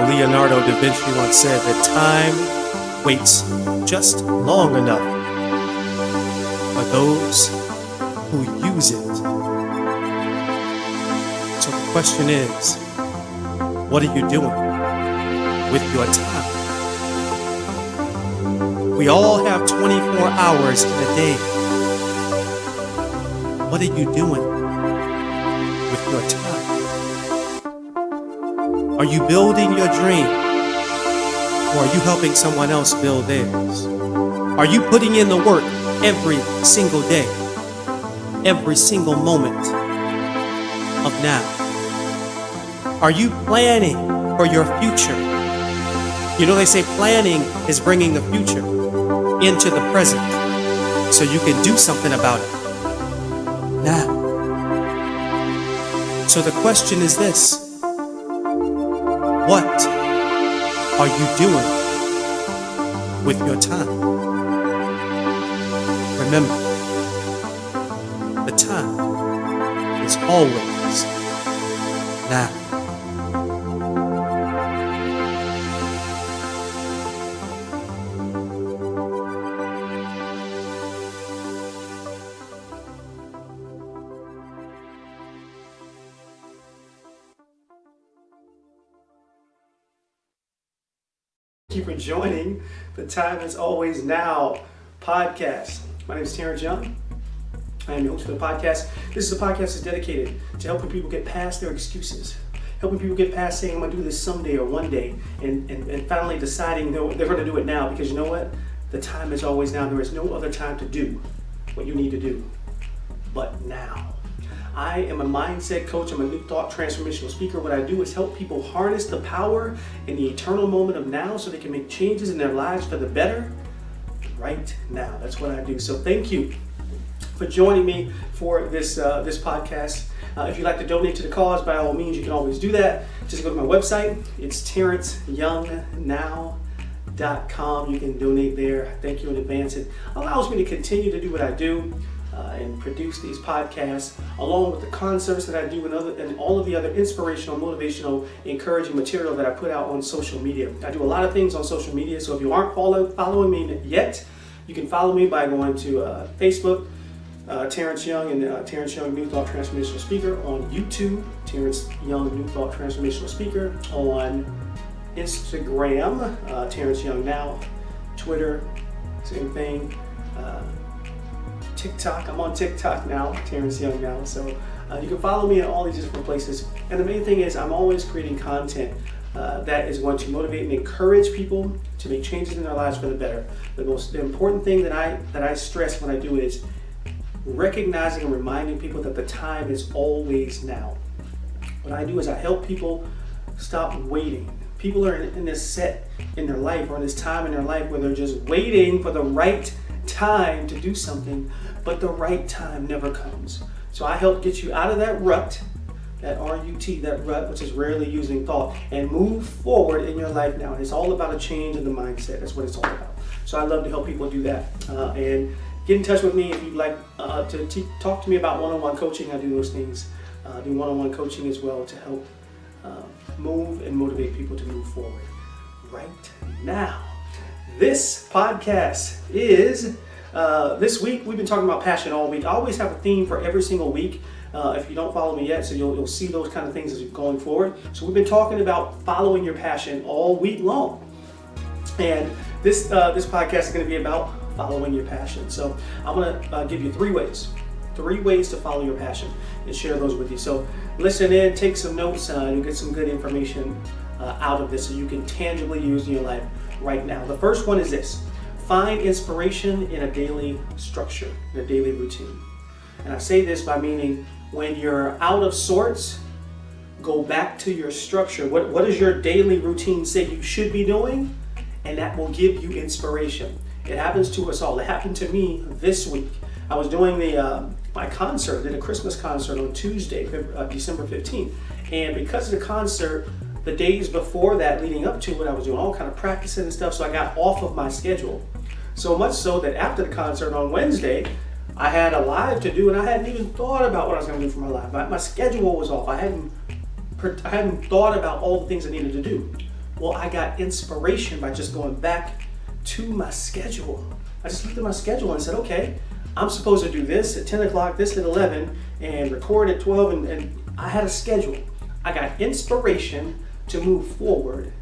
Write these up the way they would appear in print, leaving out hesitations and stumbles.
Leonardo da Vinci once said that time waits just long enough for those who use it. So the question is, what are you doing with your time? We all have 24 hours in a day. What are you doing with your time? Are you building your dream? Or are you helping someone else build theirs? Are you putting in the work every single day, every single moment of now? Are you planning for your future? They say planning is bringing the future into the present so you can do something about it now. So the question is this: what are you doing with your time? Remember, the time is always now. Thank you for joining the Time Is Always Now podcast. My name is Terence Young. I am the host of the podcast. This is a podcast that's dedicated to helping people get past their excuses, helping people get past saying, I'm going to do this someday or one day, and finally deciding they're going to do it now, because you know what? The time is always now. There is no other time to do what you need to do but now. I am a mindset coach. I'm a new thought transformational speaker. What I do is help people harness the power in the eternal moment of now so they can make changes in their lives for the better right now. That's what I do. So thank you for joining me for this podcast. If you'd like to donate to the cause, by all means, you can always do that. Just go to my website. It's TerenceYoungNow.com. You can donate there. Thank you in advance. It allows me to continue to do what I do. And produce these podcasts along with the concerts that I do and all of the other inspirational, motivational, encouraging material that I put out on social media. I do a lot of things on social media, so if you aren't following me yet, you can follow me by going to Facebook, Terence Young and Terence Young New Thought Transformational Speaker, on YouTube, Terence Young New Thought Transformational Speaker, on Instagram, Terence Young Now, Twitter, same thing. TikTok, I'm on TikTok now, Terence Young Now, so you can follow me in all these different places. And the main thing is I'm always creating content that is going to motivate and encourage people to make changes in their lives for the better. The important thing that I stress when I do is recognizing and reminding people that the time is always now. What I do is I help people stop waiting. People are in this set in their life, or in this time in their life where they're just waiting for the right time to do something, but the right time never comes. So I help get you out of that rut, that R-U-T, that rut, which is rarely using thought, and move forward in your life now. And it's all about a change in the mindset. That's what it's all about. So I love to help people do that. And get in touch with me if you'd like to talk to me about one-on-one coaching. I do those things. Do one-on-one coaching as well to help move and motivate people to move forward right now. This podcast is, this week, we've been talking about passion all week. I always have a theme for every single week. If you don't follow me yet, so you'll see those kind of things as we're going forward. So we've been talking about following your passion all week long. And this podcast is going to be about following your passion. So I'm going to give you three ways to follow your passion, and share those with you. So listen in, take some notes, and get some good information out of this so you can tangibly use in your life right now. The first one is this: find inspiration in a daily structure, in a daily routine. And I say this by meaning, when you're out of sorts, go back to your structure. What does your daily routine say you should be doing? And that will give you inspiration. It happens to us all. It happened to me this week. I was doing my concert, did a Christmas concert on Tuesday, December 15th. And because of the concert, the days before that, leading up to it, I was doing all kind of practicing and stuff, so I got off of my schedule. So much so that after the concert on Wednesday, I had a live to do, and I hadn't even thought about what I was going to do for my live. My schedule was off. I hadn't I hadn't thought about all the things I needed to do. Well, I got inspiration by just going back to my schedule. I just looked at my schedule and said, okay, I'm supposed to do this at 10 o'clock, this at 11, and record at 12, and I had a schedule. I got inspiration to move forward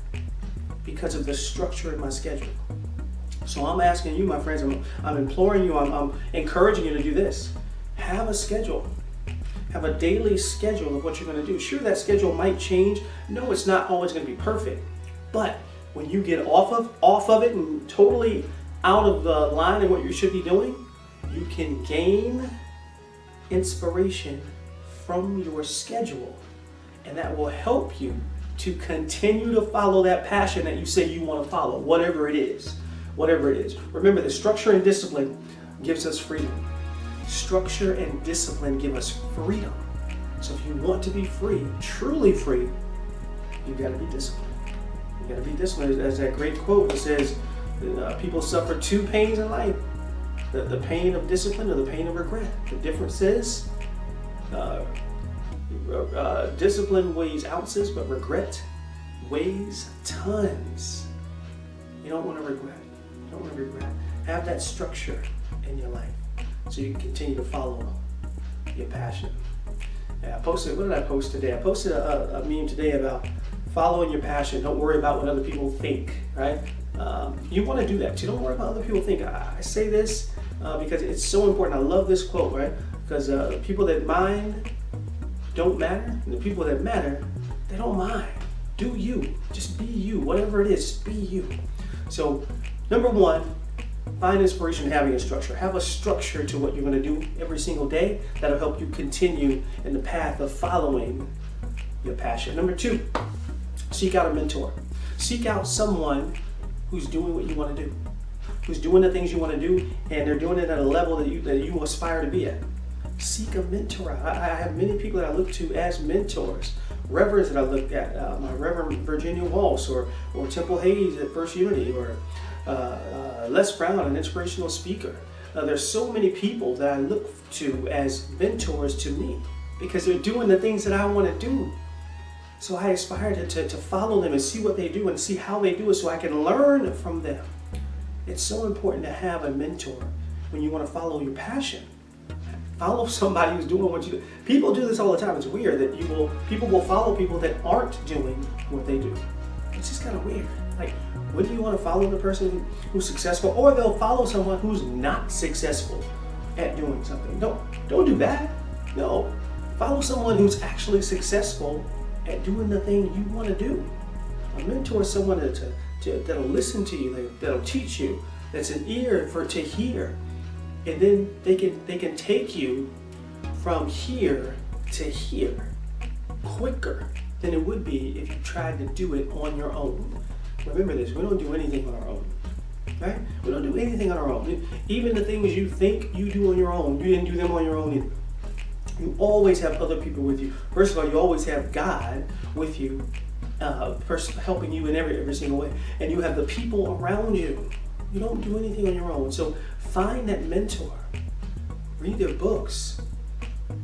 because of the structure in my schedule. So I'm asking you, my friends, I'm imploring you, I'm encouraging you to do this. Have a schedule. Have a daily schedule of what you're going to do. Sure, that schedule might change. No, it's not always going to be perfect. But when you get off of it and totally out of the line of what you should be doing, you can gain inspiration from your schedule. And that will help you to continue to follow that passion that you say you want to follow, whatever it is. Whatever it is. Remember that structure and discipline gives us freedom. Structure and discipline give us freedom. So if you want to be free, truly free, you got to be disciplined. You got to be disciplined. There's that great quote that says, people suffer two pains in life. The pain of discipline or the pain of regret. The difference is discipline weighs ounces, but regret weighs tons. You don't want to regret. You don't want to regret. Have that structure in your life so you can continue to follow your passion. Yeah, I posted, what did I post today? I posted a meme today about following your passion. Don't worry about what other people think, right? You want to do that too. Don't worry about what other people think. I say this because it's so important. I love this quote, right? Because the people that mind don't matter, and the people that matter, they don't mind. Do you. Just be you. Whatever it is, just be you. So, number one, find inspiration in having a structure. Have a structure to what you're going to do every single day. That'll help you continue in the path of following your passion. Number two, seek out a mentor. Seek out someone who's doing what you want to do, who's doing the things you want to do, and they're doing it at a level that you aspire to be at. Seek a mentor. I have many people that I look to as mentors. Reverends that I look at, my Reverend Virginia Walsh or Temple Hayes at First Unity, or Les Brown, an inspirational speaker. There's so many people that I look to as mentors to me because they're doing the things that I want to do. So I aspire to follow them and see what they do and see how they do it so I can learn from them. It's so important to have a mentor when you want to follow your passion. Follow somebody who's doing what you do. People do this all the time. It's weird that people will follow people that aren't doing what they do. It's just kind of weird. Like, wouldn't you want to follow the person who's successful, or they'll follow someone who's not successful at doing something? Don't do that. No, follow someone who's actually successful at doing the thing you want to do. A mentor is someone that'll listen to you, that'll teach you, that's an ear to hear. And then they can take you from here to here quicker than it would be if you tried to do it on your own. Remember this, we don't do anything on our own, right? We don't do anything on our own. Even the things you think you do on your own, you didn't do them on your own either. You always have other people with you. First of all, you always have God with you, helping you in every single way. And you have the people around you. You don't do anything on your own. So find that mentor. Read their books.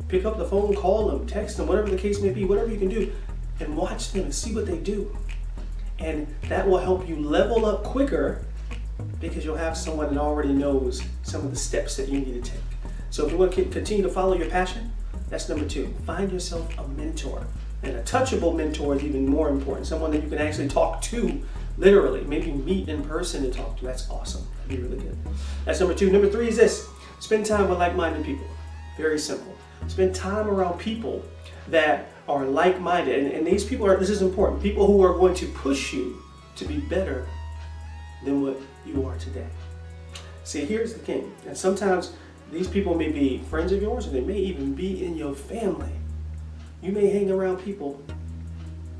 Pick up the phone, call them, text them, whatever the case may be, whatever you can do, and watch them and see what they do. And that will help you level up quicker because you'll have someone that already knows some of the steps that you need to take. So if you want to continue to follow your passion, that's number two. Find yourself a mentor. And a touchable mentor is even more important. Someone that you can actually talk to, literally, maybe meet in person and talk to. That's awesome. That'd be really good. That's number two. Number three is this. Spend time with like-minded people. Very simple. Spend time around people that are like-minded. And these people this is important, people who are going to push you to be better than what you are today. See, here's the thing. And sometimes these people may be friends of yours, or they may even be in your family. You may hang around people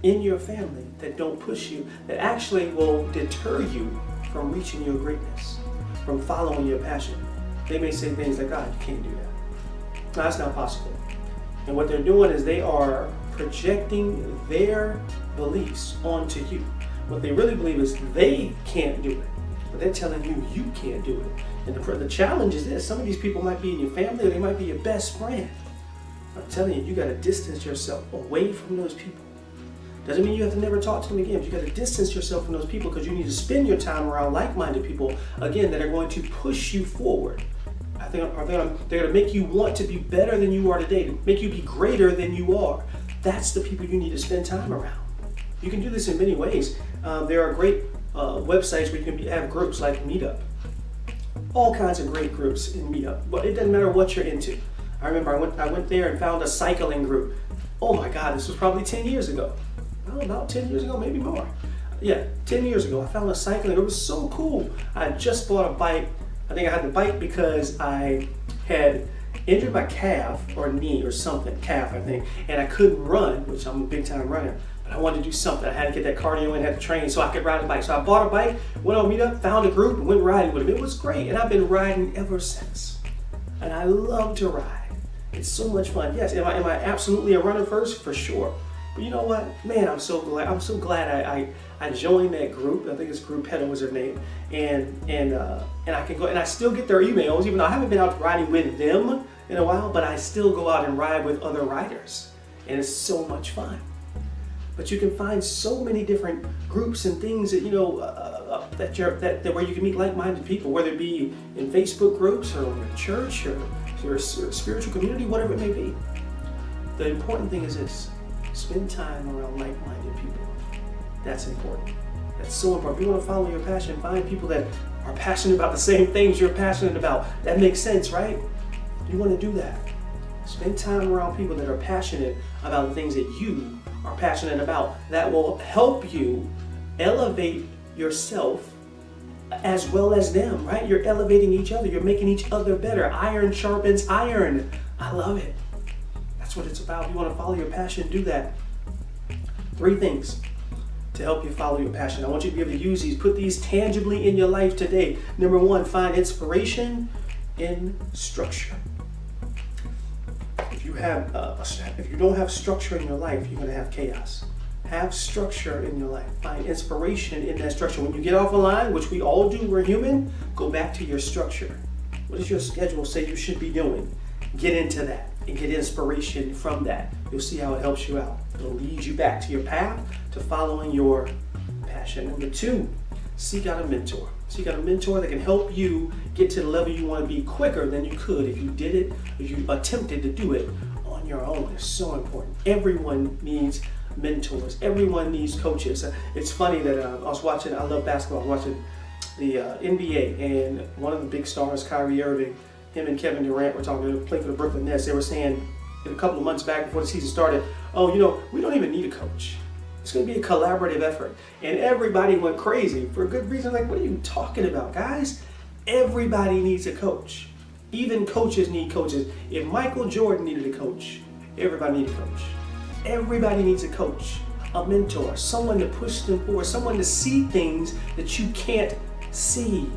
in your family that don't push you, that actually will deter you from reaching your greatness, from following your passion. They may say things like, God, you can't do that. No, that's not possible. And what they're doing is they are projecting their beliefs onto you. What they really believe is they can't do it, but they're telling you you can't do it. And the challenge is this. Some of these people might be in your family, or they might be your best friend. I'm telling you, you got to distance yourself away from those people Doesn't mean you have to never talk to them again, but you got to distance yourself from those people because you need to spend your time around like-minded people, again, that are going to push you forward. I think they're going to make you want to be better than you are today, to make you be greater than you are. That's the people you need to spend time around. You can do this in many ways. There are great websites where you can have groups like Meetup. All kinds of great groups in Meetup. But it doesn't matter what you're into. I remember I went there and found a cycling group. Oh my God, this was probably 10 years ago. Well, about 10 years ago, maybe more. Yeah, 10 years ago, I found a cycling. It was so cool. I just bought a bike. I think I had the bike because I had injured my calf or knee or something, calf I think, and I couldn't run, which I'm a big time runner. But I wanted to do something. I had to get that cardio in, had to train so I could ride a bike. So I bought a bike, went on Meetup, found a group, and went riding with them. It was great, and I've been riding ever since. And I love to ride. It's so much fun. Yes, am I absolutely a runner first? For sure. But you know what? Man, I'm so glad I joined that group. I think it's Group Pedo was their name. And I can go, and I still get their emails, even though I haven't been out riding with them in a while, but I still go out and ride with other riders. And it's so much fun. But you can find so many different groups and things that, where you can meet like-minded people, whether it be in Facebook groups or in your church or your spiritual community, whatever it may be. The important thing is this: spend time around like-minded people. That's important. That's so important. If you want to follow your passion, find people that are passionate about the same things you're passionate about. That makes sense, right? You want to do that. Spend time around people that are passionate about the things that you are passionate about. That will help you elevate yourself as well as them, right? You're elevating each other. You're making each other better. Iron sharpens iron. I love it. That's what it's about. If you want to follow your passion, do that. 3 things to help you follow your passion. I want you to be able to use these, put these tangibly in your life today. Number 1, find inspiration in structure. If you don't have structure in your life, you're going to have chaos. Have structure in your life. Find inspiration in that structure. When you get off a line, which we all do, we're human, go back to your structure. What does your schedule say you should be doing? Get into that and get inspiration from that. You'll see how it helps you out. It'll lead you back to your path, to following your passion. Number 2, seek out a mentor. Seek out a mentor that can help you get to the level you want to be quicker than you could if you did it, if you attempted to do it on your own. It's so important. Everyone needs mentors. Everyone needs coaches. It's funny that I love basketball. I was watching the NBA, and one of the big stars, Kyrie Irving, him and Kevin Durant were talking. They played for the Brooklyn Nets. They were saying a couple of months back before the season started, we don't even need a coach. It's going to be a collaborative effort. And everybody went crazy for a good reason. Like, what are you talking about, guys? Everybody needs a coach. Even coaches need coaches. If Michael Jordan needed a coach, everybody needs a coach. Everybody needs a coach, a mentor, someone to push them forward, someone to see things that you can't see.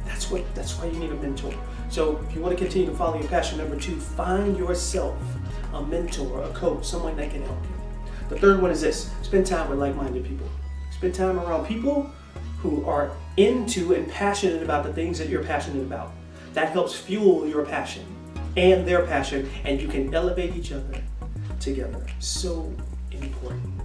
That's why you need a mentor. So if you want to continue to follow your passion, number 2, find yourself a mentor, a coach, someone that can help you. The 3rd one is this: spend time with like-minded people. Spend time around people who are into and passionate about the things that you're passionate about. That helps fuel your passion and their passion, and you can elevate each other together. So important.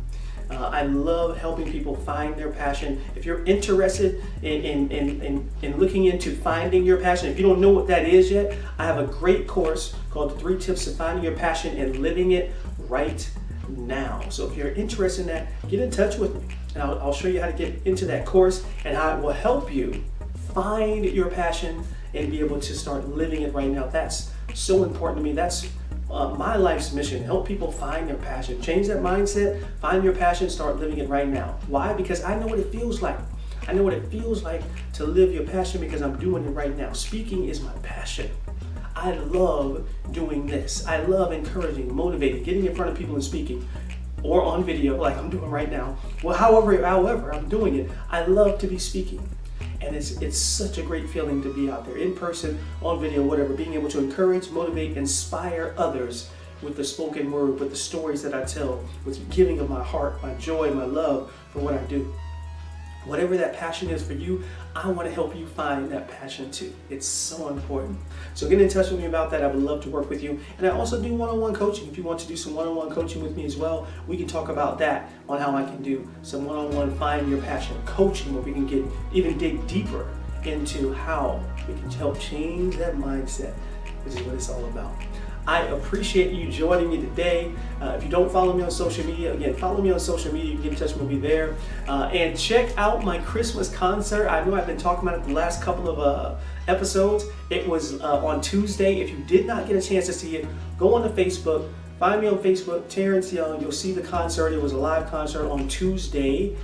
I love helping people find their passion. If you're interested in looking into finding your passion, if you don't know what that is yet, I have a great course called the 3 Tips to Finding Your Passion and Living It Right Now. So if you're interested in that, get in touch with me, and I'll show you how to get into that course and how it will help you find your passion and be able to start living it right now. That's so important to me. That's my life's mission: help people find their passion, change that mindset, find your passion, start living it right now. Why? Because I know what it feels like. I know what it feels like to live your passion because I'm doing it right now. Speaking is my passion. I love doing this. I love encouraging, motivating, getting in front of people and speaking, or on video like I'm doing right now. Well, however I'm doing it, I love to be speaking. And it's such a great feeling to be out there in person, on video, whatever, being able to encourage, motivate, inspire others with the spoken word, with the stories that I tell, with giving of my heart, my joy, my love for what I do. Whatever that passion is for you, I want to help you find that passion too. It's so important. So get in touch with me about that. I would love to work with you. And I also do one-on-one coaching. If you want to do some one-on-one coaching with me as well, we can talk about that on how I can do some one-on-one find your passion coaching, where we can even dig deeper into how we can help change that mindset, which is what it's all about. I appreciate you joining me today. If you don't follow me on social media, again, follow me on social media. You can get in touch with me there. And check out my Christmas concert. I know I've been talking about it the last couple of episodes. It was on Tuesday. If you did not get a chance to see it, go on to Facebook. Find me on Facebook, Terence Young. You'll see the concert. It was a live concert on Tuesday,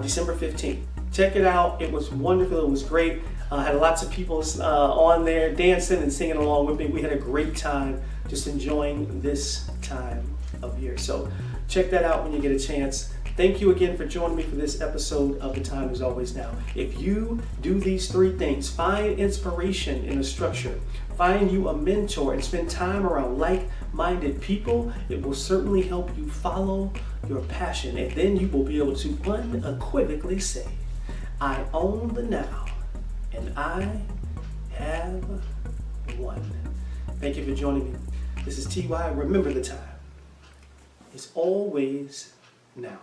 December 15th. Check it out. It was wonderful. It was great. Had lots of people on there dancing and singing along with me. We had a great time just enjoying this time of year. So check that out when you get a chance. Thank you again for joining me for this episode of The Time Is Always Now. If you do these three things, find inspiration in a structure, find you a mentor, and spend time around like-minded people, it will certainly help you follow your passion. And then you will be able to unequivocally say, I own the now. And I have won. Thank you for joining me. This is TY. Remember, the time is always now.